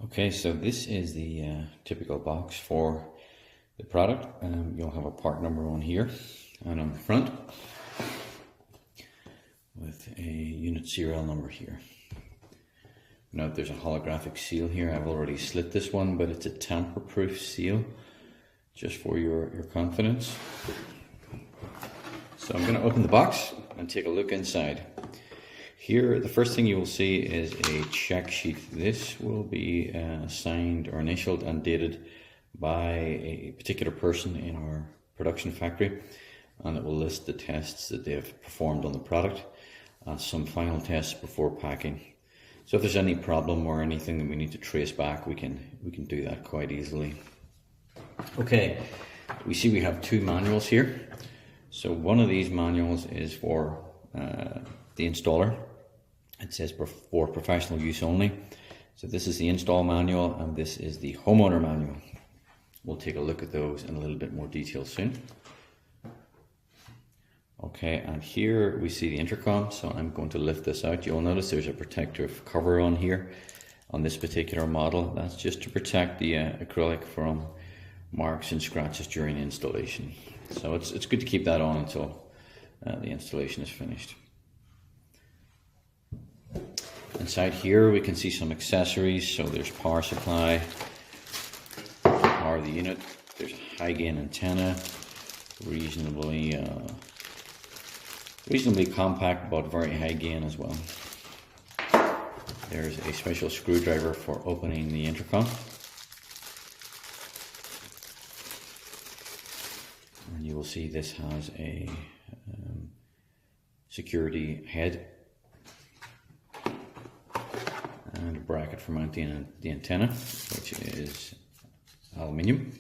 Okay, so this is the typical box for the product. You'll have a part number on here and on the front with a unit serial number here. Note there's a holographic seal here. I've already slit this one, but it's a tamper-proof seal just for your confidence. So I'm going to open the box and take a look inside. Here, the first thing you will see is a check sheet. This will be signed or initialed and dated by a particular person in our production factory, and it will list the tests that they have performed on the product and some final tests before packing. So if there's any problem or anything that we need to trace back, we can do that quite easily. Okay, we see we have two manuals here. So one of these manuals is for the installer. It says for professional use only. So this is the install manual and this is the homeowner manual. We'll take a look at those in a little bit more detail soon. Okay, and here we see the intercom, so I'm going to lift this out. You'll notice there's a protective cover on here on this particular model. That's just to protect the acrylic from marks and scratches during installation. So it's good to keep that on until the installation is finished. Inside here we can see some accessories. So there's power supply, power of the unit. There's a high gain antenna, reasonably compact but very high gain as well. There's a special screwdriver for opening the intercom. And you will see this has a security head and a bracket for mounting the antenna, which is aluminium.